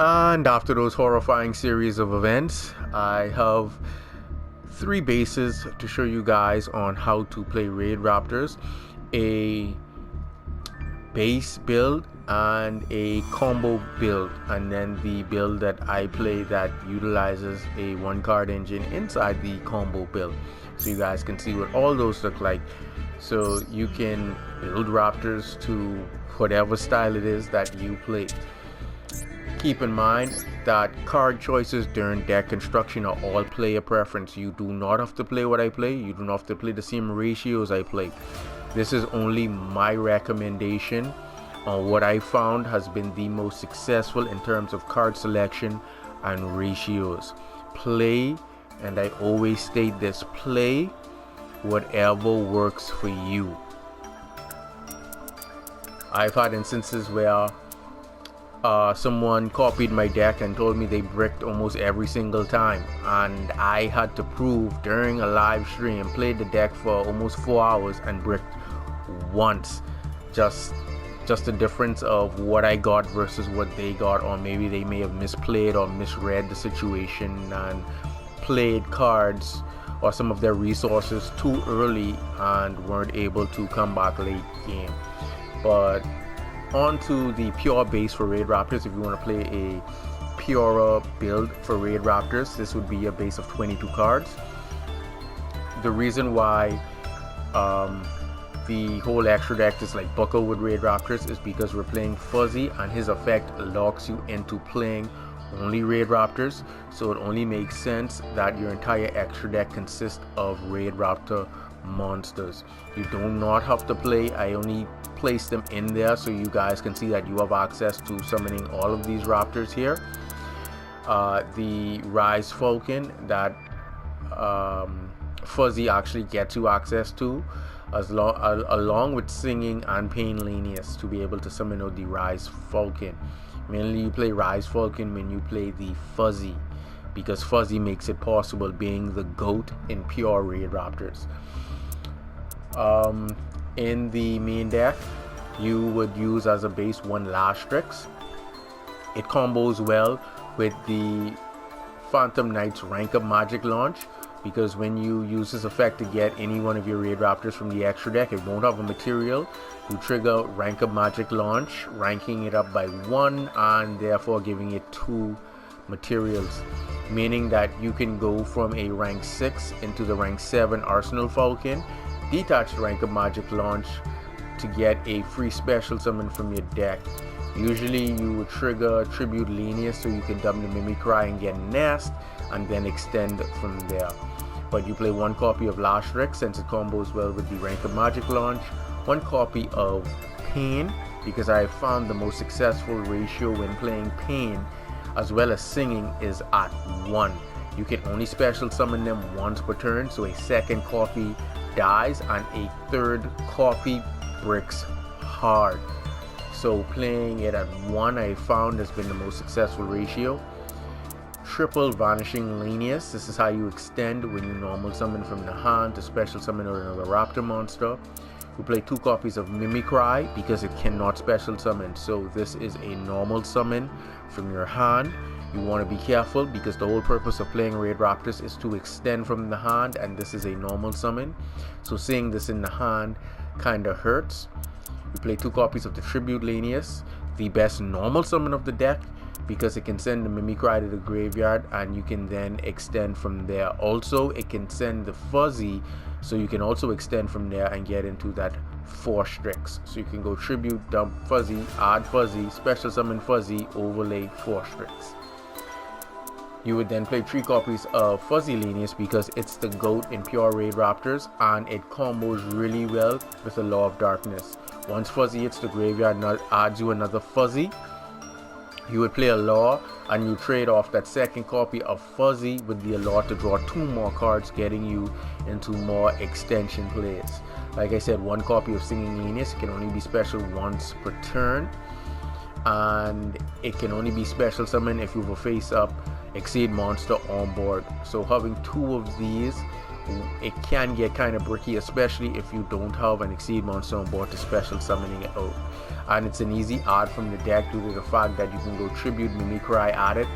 And after those horrifying series of events, I have three bases to show you guys on how to play Raidraptors: a base build and a combo build, and then the build that I play that utilizes a one card engine inside the combo build, so you guys can see what all those look like. So you can build Raptors to whatever style it is that you play. Keep in mind that card choices during deck construction are all player preference. You do not have to play what I play. You do not have to play the same ratios I play. This is only my recommendation on what I found has been the most successful in terms of card selection and ratios. Play, and I always state this, play whatever works for you. I've had instances where someone copied my deck and told me they bricked almost every single time, and I had to prove during a live stream, played the deck for almost 4 hours and bricked once. Just the difference of what I got versus what they got, or maybe they may have misplayed or misread the situation and played cards or some of their resources too early and weren't able to come back late game. But onto the pure base for Raidraptors. If you want to play a purer build for Raidraptors, this would be a base of 22 cards. The reason why the whole extra deck is like buckle with Raidraptors is because we're playing Fuzzy, and his effect locks you into playing only Raidraptors, so it only makes sense that your entire extra deck consists of Raidraptor monsters. You do not have to play. I only place them in there so you guys can see that you have access to summoning all of these raptors here. The Rise Falcon that Fuzzy actually gets you access to, along with Singing and Pain Lanius, to be able to summon out the Rise Falcon. Mainly you play Rise Falcon when you play the Fuzzy, because Fuzzy makes it possible, being the GOAT in pure Raidraptors. In the main deck, you would use as a base one Lastrix. It combos well with the Phantom Knight's Rank Up Magic Launch, because when you use this effect to get any one of your Raidraptors from the extra deck, it won't have a material. You trigger Rank Up Magic Launch, ranking it up by 1 and therefore giving it 2 materials, meaning that you can go from a rank 6 into the rank 7 Arsenal Falcon, detach the Rank Up Magic Launch to get a free special summon from your deck. Usually you would trigger Tribute Lanius so you can Dabna Mimicry and get Nest, and then extend from there. But you play one copy of Lastrix since it combos well with the Rank Up Magic Launch, one copy of Pain, because I found the most successful ratio when playing Pain as well as Singing is at 1. You can only special summon them once per turn, so a second copy dies and a third copy bricks hard. So playing it at 1 I found has been the most successful ratio. Triple Vanishing Lanius. This is how you extend when you normal summon from the hand to special summon out another raptor monster. We play 2 copies of Mimicry because it cannot special summon, so this is a normal summon from your hand. You want to be careful because the whole purpose of playing Raidraptors is to extend from the hand, and this is a normal summon, so seeing this in the hand kinda hurts. We play 2 copies of the Tribute Lanius, the best normal summon of the deck, because it can send the Mimicry to the graveyard and you can then extend from there. Also, it can send the Fuzzy, so you can also extend from there and get into that 4 Strix. So you can go Tribute, dump Fuzzy, add Fuzzy, special summon Fuzzy, overlay 4 Strix. You would then play 3 copies of Fuzzy Lanius because it's the GOAT in pure Raidraptors and it combos really well with the Law of Darkness. Once Fuzzy hits the graveyard and adds you another Fuzzy, you would play a Law and you trade off that second copy of Fuzzy with the Law to draw 2 more cards, getting you into more extension plays. Like I said, 1 copy of Singing Lanius can only be special once per turn, and it can only be special summon if you have a face up Exceed monster on board. So having 2 of these it can get kind of bricky, especially if you don't have an Exceed monster on board to special summoning it out. And it's an easy add from the deck due to the fact that you can go Tribute Mimicry add it,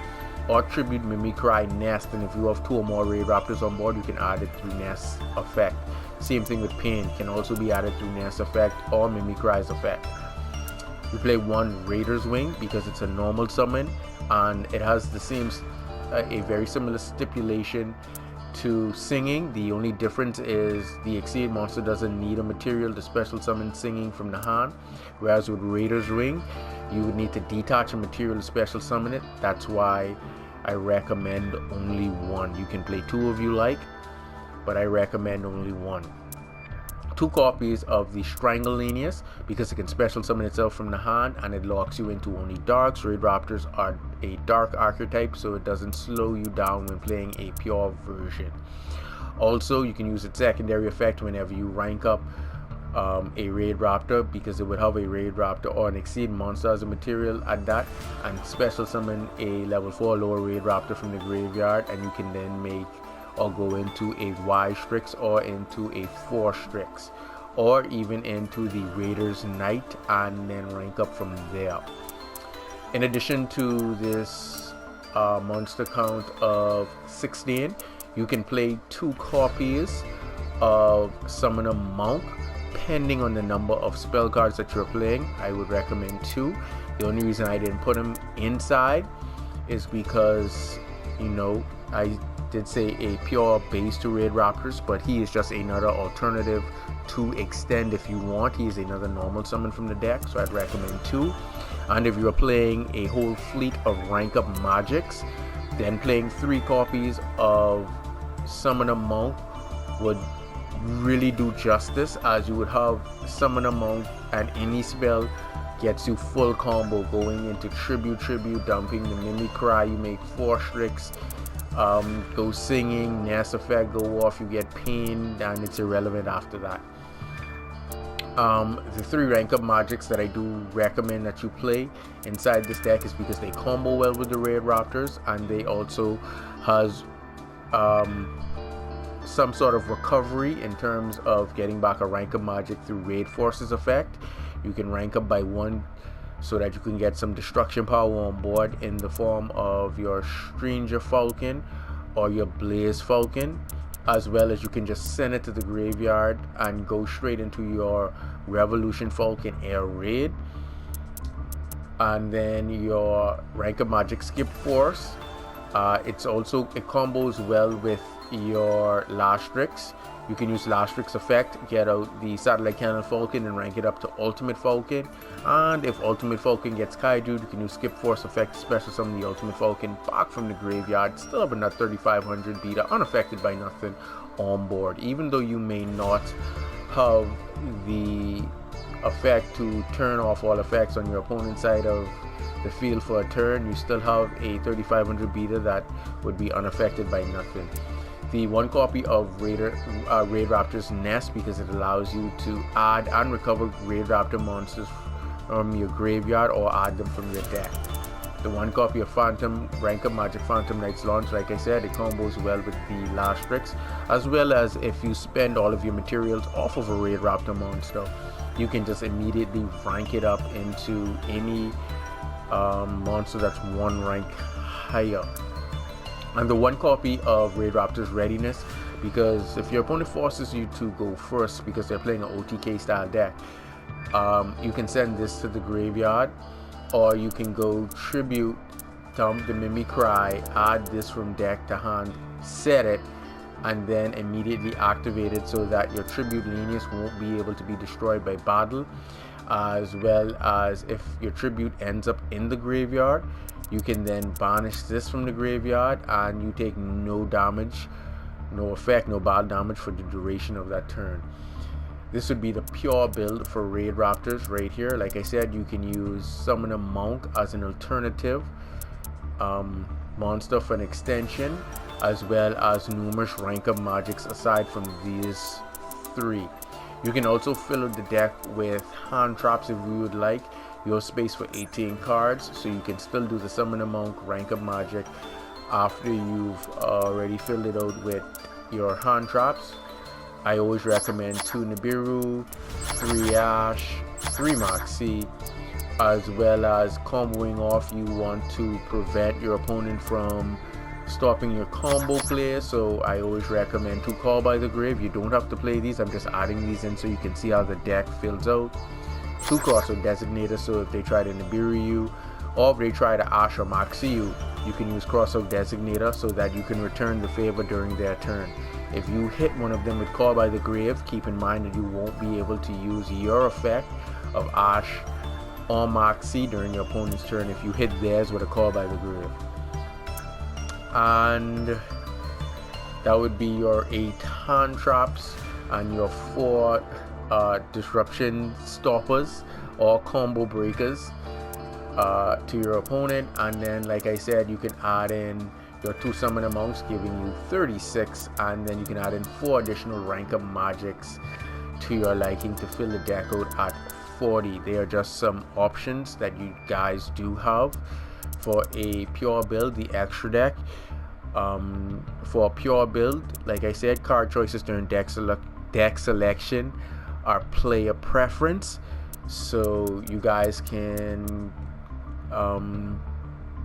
or Tribute Mimicry Nest, and if you have 2 or more Raidraptors on board, you can add it through Nest effect. Same thing with Pain, can also be added through Nest effect or Mimicry's effect. You play 1 Raider's Wing because it's a normal summon, and it has the same, a very similar stipulation to Singing. The only difference is the Exceed monster doesn't need a material to special summon Singing from the hand, whereas with Raider's Ring you would need to detach a material to special summon it. That's why I recommend only 1. You can play 2 if you like, but I recommend only 1. 2 copies of the Strangleanius because it can special summon itself from the hand and it locks you into only darks. Raidraptors are a dark archetype, so it doesn't slow you down when playing a pure version. Also, you can use its secondary effect whenever you rank up a Raidraptor, because it would have a Raidraptor or an Exceed monster as a material at that, and special summon a level 4 lower Raidraptor from the graveyard, and you can then make or go into a Y Strix or into a 4 Strix or even into the Raider's Knight and then rank up from there. In addition to this monster count of 16, you can play 2 copies of Summoner Monk depending on the number of spell cards that you're playing. I would recommend 2. The only reason I didn't put him inside is because, you know, I did say a pure base to Raidraptors, but he is just another alternative to extend if you want. He is another normal summon from the deck, so I'd recommend 2. And if you're playing a whole fleet of rank up magics, then playing 3 copies of Summoner Monk would really do justice, as you would have Summoner Monk and any spell gets you full combo, going into tribute, dumping the Mimicry, you make 4 Strix, go Singing, Nest effect go off, you get Pain, and it's irrelevant after that. The 3 rank up magics that I do recommend that you play inside this deck is because they combo well with the Raidraptors, and they also has some sort of recovery in terms of getting back a rank up magic through Raid Forces effect. You can rank up by 1 so that you can get some destruction power on board in the form of your Stranger Falcon or your Blaze Falcon, as well as you can just send it to the graveyard and go straight into your Revolution Falcon Air Raid. And then your rank up magic Skip Force, it combos well with your Lastrix. You can use Lastrix effect, get out the Satellite Cannon Falcon and rank it up to Ultimate Falcon. And if Ultimate Falcon gets Kaiju, you can use Skip Force effect to special summon the Ultimate Falcon back from the graveyard, still up in that 3500 beta, unaffected by nothing on board. Even though you may not have the effect to turn off all effects on your opponent's side of the field for a turn, you still have a 3500 beta that would be unaffected by nothing. The 1 copy of Raidraptor's Nest, because it allows you to add and recover Raidraptor monsters from your graveyard or add them from your deck. The 1 copy of Phantom Rank Up Magic Phantom Knight's Launch, like I said, it combos well with the Lastrix, as well as if you spend all of your materials off of a Raidraptor monster, you can just immediately rank it up into any monster that's 1 rank higher. And the 1 copy of Raidraptor's Readiness, because if your opponent forces you to go first because they're playing an OTK style deck, you can send this to the graveyard, or you can go Tribute, dump the Mimicry, add this from deck to hand, set it, and then immediately activate it so that your Tribute Lenius won't be able to be destroyed by battle. As well as if your Tribute ends up in the graveyard, you can then banish this from the graveyard and you take no damage, no effect, no battle damage for the duration of that turn. This would be the pure build for Raidraptors right here. Like I said, you can use Summoner Monk as an alternative monster for an extension, as well as numerous rank up magics aside from these 3. You can also fill out the deck with hand traps if you would like. You have space for 18 cards, so you can still do the Summoner Monk rank up magic after you've already filled it out with your hand traps, I always recommend 2 Nibiru, 3 Ash, 3 Moxie, as well as comboing off. You want to prevent your opponent from stopping your combo play, so I always recommend 2 Call by the Grave. You don't have to play these, I'm just adding these in so you can see how the deck fills out. 2 Crossover Designator, so if they try to Nibiru you, or if they try to Ash or Moxie you, you can use Crossover Designator so that you can return the favor during their turn. If you hit one of them with Call by the Grave, keep in mind that you won't be able to use your effect of Ash or Moxie during your opponent's turn if you hit theirs with a Call by the Grave. And that would be your 8 hand traps and your 4 disruption stoppers or combo breakers to your opponent. And then, like I said, you can add in your 2 summoner monks, giving you 36, and then you can add in 4 additional rank up magics to your liking to fill the deck out at 40. They are just some options that you guys do have for a pure build, the extra deck. For a pure build, like I said, card choices during deck selection are player preference, so you guys can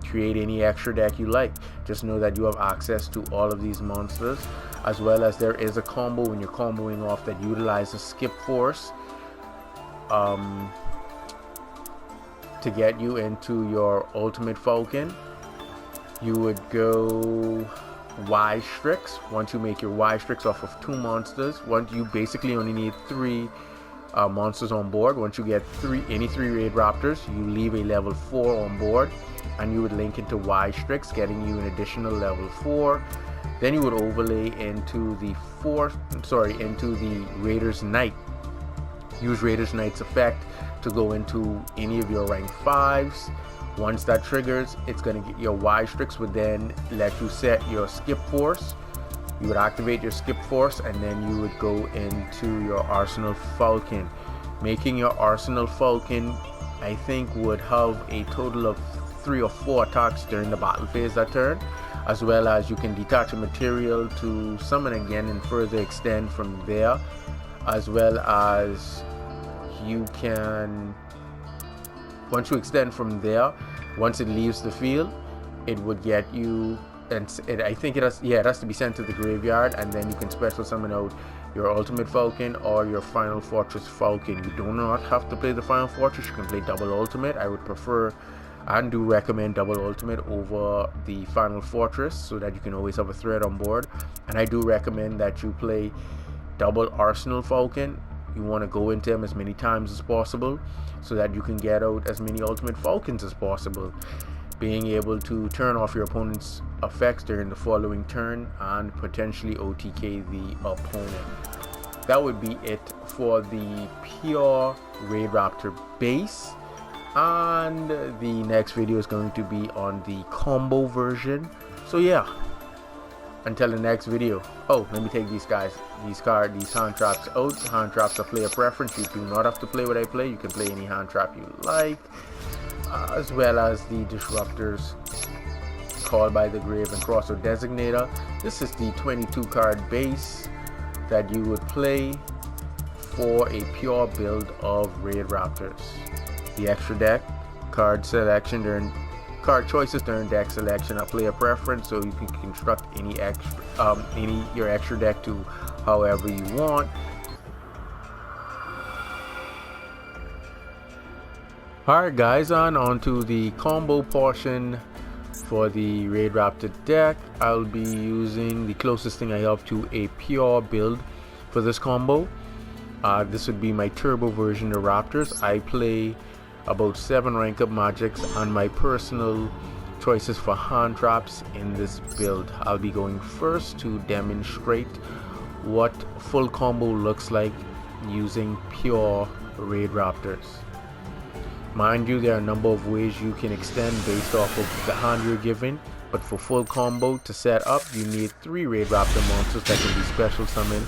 create any extra deck you like. Just know that you have access to all of these monsters, as well as there is a combo when you're comboing off that utilizes Skip Force to get you into your Ultimate Falcon. You would go Y Strix. Once you make your Y Strix off of 2 monsters, you basically only need 3 monsters on board. Once you get any 3 Raidraptors, you leave a level 4 on board, and you would link into Y Strix, getting you an additional level 4. Then you would overlay into the Raider's Knight. Use Raider's Knight's effect to go into any of your rank 5s. Once that triggers, it's going to get your Y Strix would then let you set your Skip Force. You would activate your Skip Force, and then you would go into your Arsenal Falcon. Making your Arsenal Falcon, I think, would have a total of 3 or 4 attacks during the battle phase that turn, as well as you can detach a material to summon again and further extend from there, as well as you can, once you extend from there, once it leaves the field, it would get you, and I think it has to be sent to the graveyard, and then you can special summon out your Ultimate Falcon or your Final Fortress Falcon. You do not have to play the Final Fortress, you can play double Ultimate. I would prefer and do recommend double Ultimate over the Final Fortress so that you can always have a threat on board. And I do recommend that you play double Arsenal Falcon. You want to go into them as many times as possible so that you can get out as many Ultimate Falcons as possible, being able to turn off your opponent's effects during the following turn and potentially OTK the opponent. That would be it for the pure Raidraptor base, and the next video is going to be on the combo version. So yeah, until the next video. Oh, let me take these hand traps out. Hand traps are player preference. You do not have to play what I play. You can play any hand trap you like, as well as the Disruptors, Call by the Grave, and Crossover Designator. This is the 22 card base that you would play for a pure build of Raidraptors. The extra deck, card choices during deck selection are player preference, so you can construct your extra deck to however you want. Alright guys, on to the combo portion for the Raidraptor deck. I'll be using the closest thing I have to a pure build for this combo. This would be my turbo version of Raptors. I play about 7 rank up magics and my personal choices for hand traps in this build. I'll be going first to demonstrate what full combo looks like using pure Raidraptors. Mind you, there are a number of ways you can extend based off of the hand you're given, but for full combo to set up, you need 3 Raidraptor monsters that can be special summoned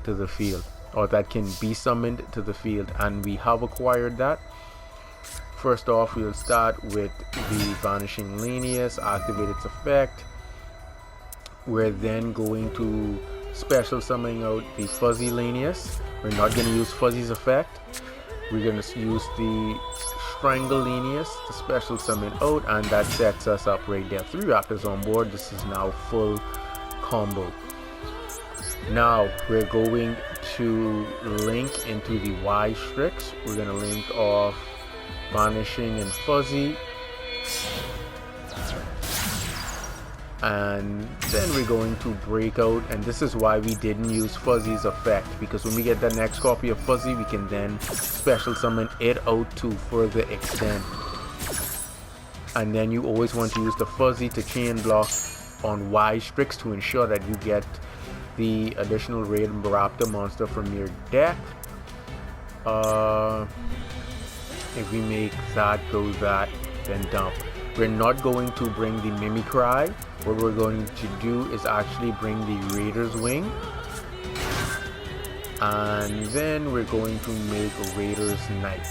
to the field, or that can be summoned to the field, and we have acquired that. First off, we'll start with the Vanishing Lanius, activate its effect. We're then going to special summoning out the Fuzzy Lanius. We're not going to use Fuzzy's effect. We're going to use the Strangle Lanius to special summon out, and that sets us up right there. 3 Raptors on board. This is now full combo. Now we're going to link into the Y Strix. We're going to link off Vanishing and Fuzzy, and then we're going to break out, and this is why we didn't use Fuzzy's effect, because when we get the next copy of Fuzzy, we can then special summon it out to further extend. And then you always want to use the Fuzzy to chain block on Y Strix to ensure that you get the additional Raidraptor monster from your deck. If we make that go that, then dump. We're not going to bring the Mimicry. What we're going to do is actually bring the Raider's Wing, and then we're going to make a Raider's Knight.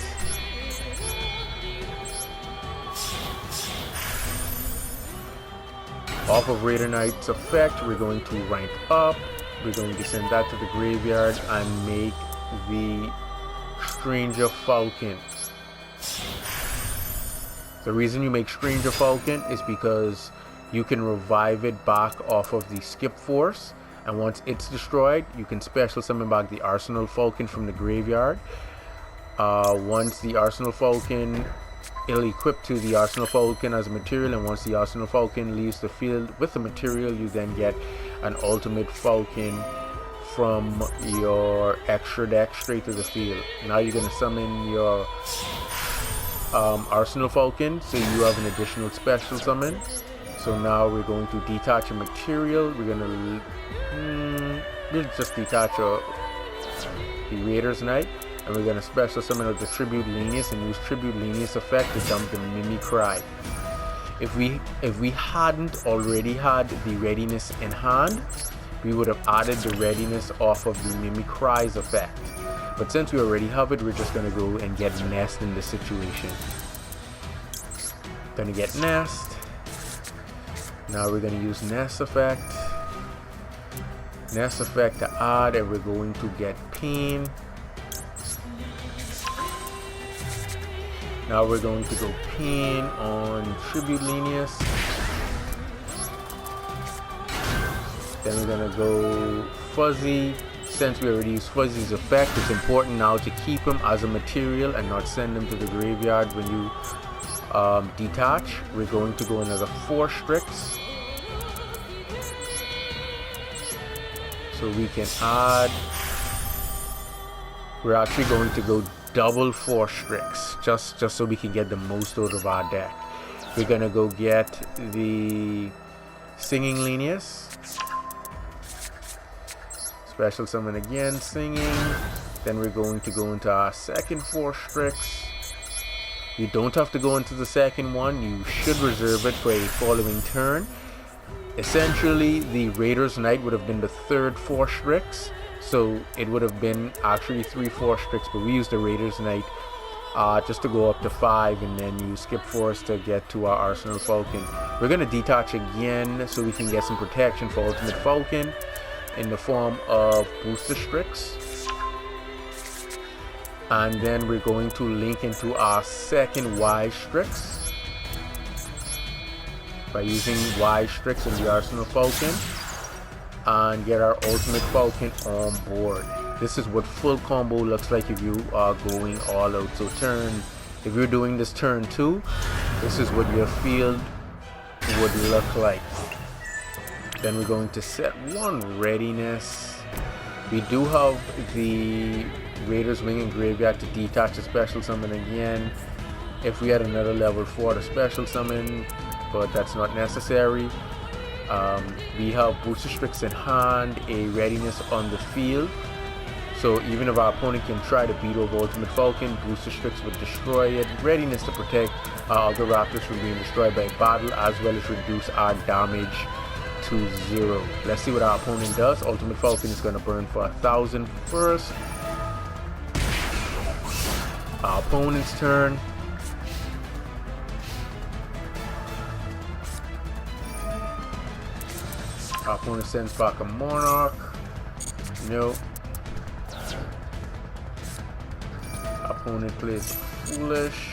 Off of Raider Knight's effect, we're going to rank up. We're going to send that to the graveyard and make the Stranger Falcon. The reason you make Stranger Falcon is because you can revive it back off of the Skip Force, and once it's destroyed, you can special summon back the Arsenal Falcon from the graveyard. Once the Arsenal Falcon, it'll equip to the Arsenal Falcon as a material, and once the Arsenal Falcon leaves the field with the material, you then get an Ultimate Falcon from your extra deck straight to the field. Now you're going to summon your Arsenal Falcon, so you have an additional special summon. So now we're going to detach a material. We're going to we'll just detach the Raider's Knight, and we're going to special summon out the Tribute Lanius and use Tribute Lanius effect to dump the Mimicry. If we hadn't already had the Readiness in hand, we would have added the Readiness off of the Mimicry's effect. But since we already have it, we're just going to go and get Nest in this situation. Gonna get Nest. Now we're going to use Nest effect. Nest effect to add, and we're going to get Pain. Now we're going to go Pain on Tribute Lanius. Then we're going to go Fuzzy. Since we already used Fuzzy's effect, it's important now to keep him as a material and not send him to the graveyard when you detach. We're going to go another 4 Strix. So we can add, we're actually going to go double 4 Strix just so we can get the most out of our deck. We're going to go get the Singing Lanius. Special summon again, Singing. Then we're going to go into our second 4 Strix. You don't have to go into the second one. You should reserve it for a following turn. Essentially, the Raider's Knight would have been the third 4 Strix. So it would have been actually 3 4 Strix, but we used the Raider's Knight just to go up to 5, and then you Skip Force to get to our Arsenal Falcon. We're going to detach again so we can get some protection for Ultimate Falcon in the form of Booster Strix. And then we're going to link into our second Y Strix by using Y Strix in the Arsenal Falcon and get our Ultimate Falcon on board. This is what full combo looks like if you are going all out. So if you're doing this turn 2, this is what your field would look like. Then we're going to set 1 Readiness. We do have the Raider's Wing and Graveyard to detach a special summon again. If we had another level 4 to special summon, but that's not necessary. We have Booster Strix in hand, a Readiness on the field. So even if our opponent can try to beat over Ultimate Falcon, Booster Strix would destroy it. Readiness to protect our other Raptors from being destroyed by battle, as well as reduce our damage to 0. Let's see what our opponent does. Ultimate Falcon is going to burn for 1,000 first. Our opponent's turn. Our opponent sends back a Monarch. No. Opponent plays foolish.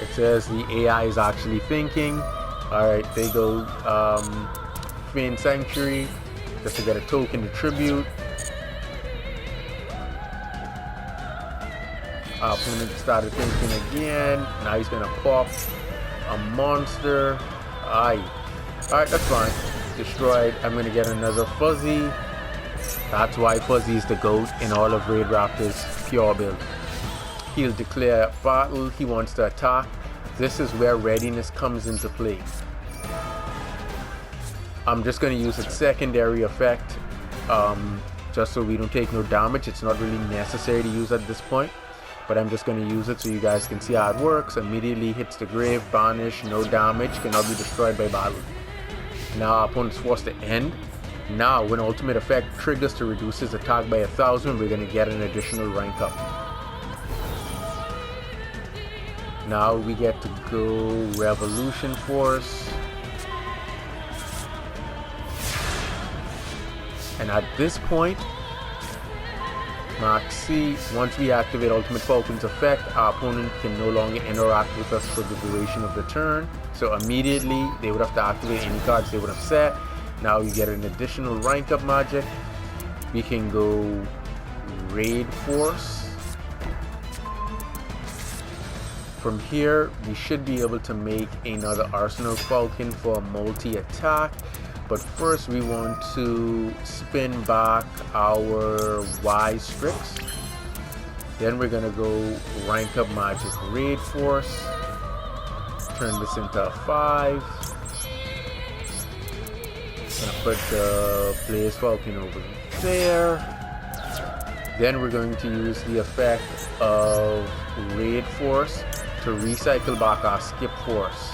It says the AI is actually thinking. Alright, they go Feign Sanctuary just to get a token to tribute. Our opponent started thinking again. Now he's gonna pop a monster. Aye. Alright, that's fine. Destroyed. I'm gonna get another Fuzzy. That's why Fuzzy is the GOAT in all of Raidraptor's pure build. He'll declare battle. He wants to attack. This is where readiness comes into play. I'm just going to use its secondary effect just so we don't take no damage. It's not really necessary to use at this point, but I'm just going to use it so you guys can see how it works. Immediately hits the grave, banish, no damage, cannot be destroyed by battle. Now our opponent's forced to end. Now when ultimate effect triggers to reduce his attack by 1,000, we're going to get an additional rank up. Now we get to go Revolution Force. And at this point, Mark C, once we activate Ultimate Falcon's effect, our opponent can no longer interact with us for the duration of the turn. So immediately, they would have to activate any cards they would have set. Now you get an additional rank up magic. We can go Raid Force. From here, we should be able to make another Arsenal Falcon for multi-attack. But first, we want to spin back our Y Strix. Then we're going to go rank up magic Raid Force. Turn this into a 5. Gonna put the Blaze Falcon over there. Then we're going to use the effect of Raid Force to recycle back our Skip Force.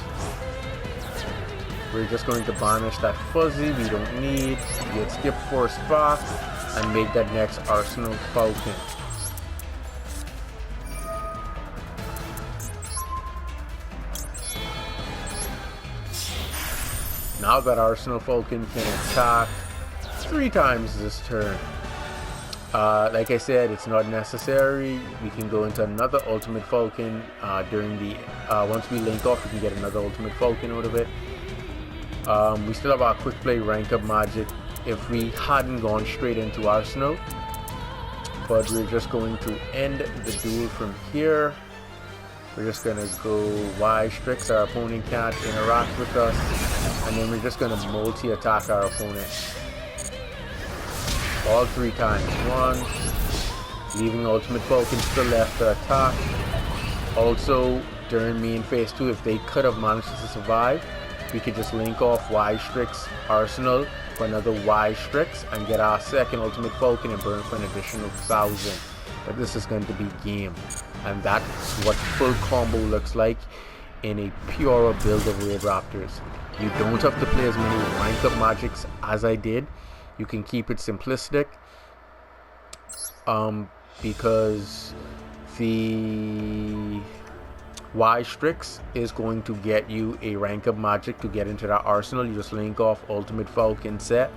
We're just going to banish that Fuzzy we don't need, get Skip Force back, and make that next Arsenal Falcon. Now that Arsenal Falcon can attack 3 times this turn. Like I said, it's not necessary. We can go into another Ultimate Falcon during the once we link off, we can get another Ultimate Falcon out of it. We still have our quick play rank up magic if we hadn't gone straight into Arsenal, but we're just going to end the duel from here. We're just gonna go Y Strix, our opponent can't interact with us, and then we're just gonna multi-attack our opponent all 3 times. 1, leaving Ultimate Falcon still left to attack. Also, during main phase 2, if they could have managed to survive, we could just link off Y Strix Arsenal for another Y Strix and get our second Ultimate Falcon and burn for an additional 1,000. But this is going to be game, and that's what full combo looks like in a purer build of Raidraptors. You don't have to play as many rank up magics as I did. You can keep it simplistic because the Y Strix is going to get you a rank up magic to get into that arsenal. You just link off Ultimate Falcon set.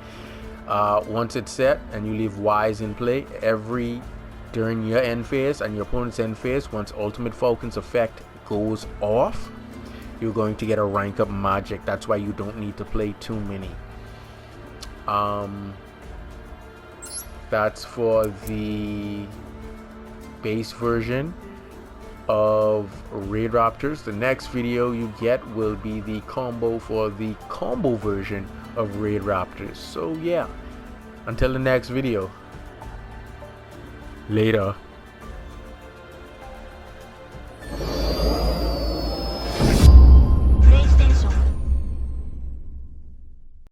Once it's set and you leave Ys in play, during your end phase and your opponent's end phase, once Ultimate Falcon's effect goes off, you're going to get a rank up magic. That's why you don't need to play too many. That's for the base version of Raidraptors. The next video you get will be the combo for the combo version of Raidraptors. So yeah, until the next video, later.